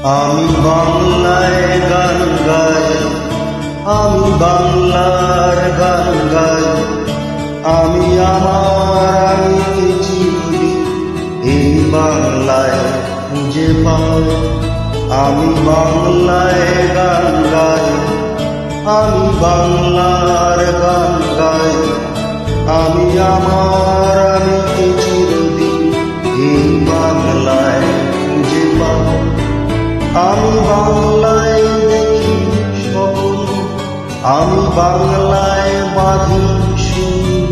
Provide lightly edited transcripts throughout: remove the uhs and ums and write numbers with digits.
আমি বাংলায় গান গাই, আমি বাংলার গান গাই, আমি আমার আমি চিরদিন এই বাংলায় খুঁজে পাই। আমি বাংলায় গান গাই, আমি বাংলার গান গাই, আমি আমার আমি চিরদিন এই বাংলায় খুঁজে পাই। আমি বাংলায় দেখি স্বপ্ন, আমি বাংলায় বাঁধি সুর,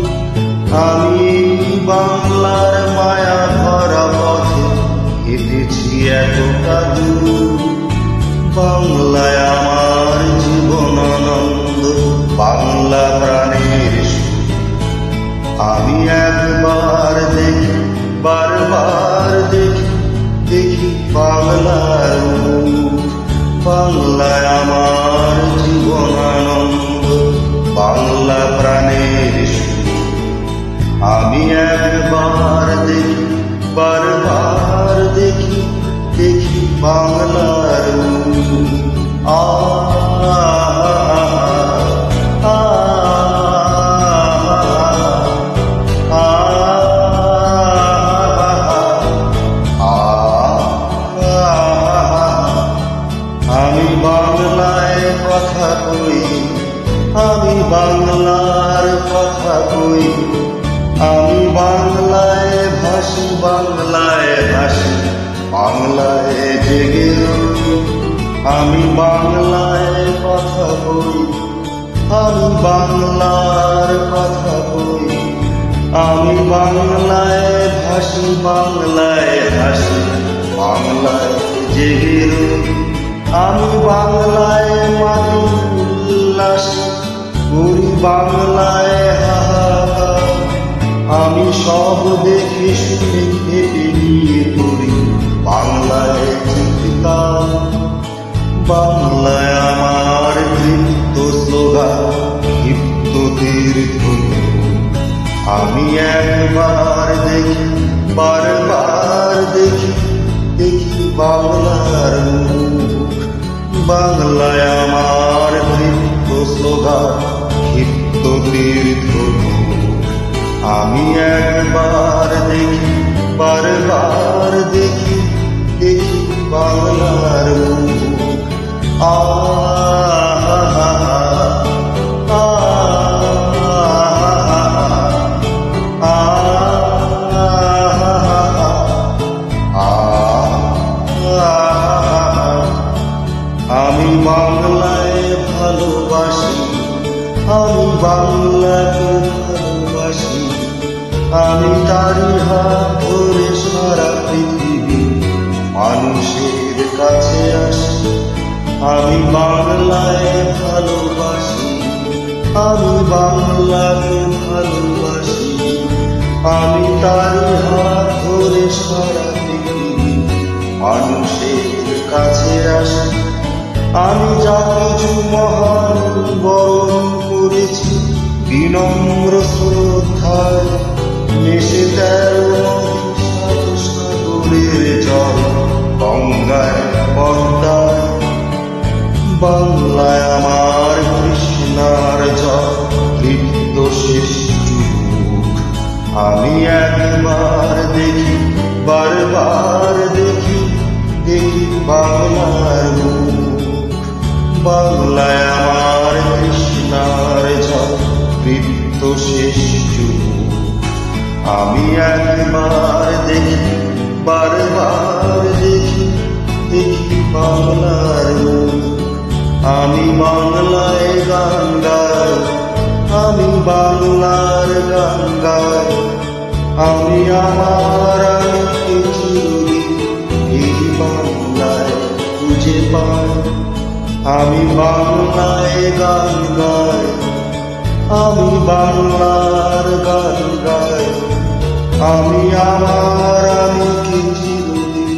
আমি বাংলার মায়া ভরা পথে হেঁটেছি এতটা দূর। বাংলায় আমার জীবন আনন্দ, বাংলা প্রাণের সুর। আমি একবার দেখি, বারবার দেখি, দেখি বাংলার মুখ। বাংলায় আমার জীবন আনন্দ, বাংলা প্রাণের সুর। আমি একবার দেখি, বারবার দেখি, দেখি বাংলার মুখ। আমি বাংলায় কথা কই, আমি বাংলার কথা কই, আমি বাংলায় ভাসি, বাংলায় ভাসি, বাংলায় জেগে রই। আমি বাংলায় কথা কই, আমি বাংলার কথা কই, আমি বাংলায় ভাসি, বাংলায় ভাসি, বাংলায় জেগে রই। আমি বাংলায় মাটি উল্লাস করি, বাংলায় হাহাকার। আমি সব দেখে শুনে হেঁটে নিয়ে করি বাংলায় চিৎকার। বাংলায় আমার নৃত্য স্লোগান, হিপ্নোতির ধ্বনি। আমি একবার দেখি, বারবার দেখি, দেখি বাংলার মুখ। বাংলায় আমার নৃত্য স্লোগান, হিপ্নোতির ধ্বনি। আমি একবার দেখি, বারবার দেখি, দেখি বাংলার মুখ। আমি বাংলায় ভালোবাসি, আমি বাংলাকে ভালোবাসি, আমি তারি হাত ধরে সারা পৃথিবী মানুষের কাছে আসি। আমি বাংলায় ভালোবাসি, আমি বাংলাকে ভালোবাসি, আমি তারি হাত ধরে সারা পৃথিবী মানুষের কাছে আসি। আমি যা কিছু মহান বরণ করেছি বিনম্র শ্রদ্ধায়, মেশে 13 সাগরের জল গঙ্গায় পদ্মায়। বাংলায় আমার কৃষ্ণার জল তৃপ্ত শেষ যুগ। আমি একবার দেখি, বারবার দেখি, দেখি বাংলার মুখ। বাংলায় আমার কৃষ্ণার জল তৃপ্ত শেষ যুগ। আমি একবার দেখি, বারবার দেখি, দেখি বাংলার মুখ। আমি বাংলায় গান গাই, আমি বাংলার গান গাই, আমি আমার আমি চিরদিন এই বাংলায় খুঁজে পাই। আমি বাংলায় গান গাই, আমি বাংলার গান গাই, আমি আমার আমি চিরদিন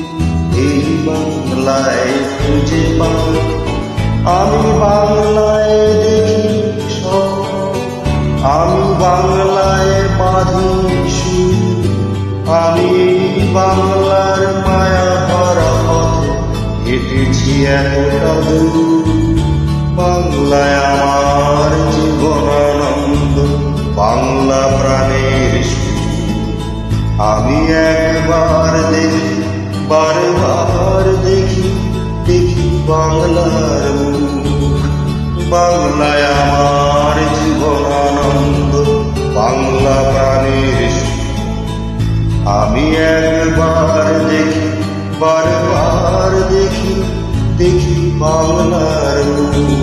এই বাংলায় খুঁজে পাই। আমি বাংলায় দেখি স্বপ্ন, আমি বাংলায় বাঁধি সুর, আমি বাংলার মায়া ভরা পথে হেঁটেছি। এতটা দূর। বাংলায় আমার জীবনানন্দ, বাংলা প্রাণের সুর। আমি একবার দেখি, বারবার দেখি, দেখি বাংলার মুখ। বাংলায় আমার জীবনানন্দ, বাংলা প্রাণের সুর। আমি একবার দেখি, বারবার দেখি, দেখি বাংলার মুখ।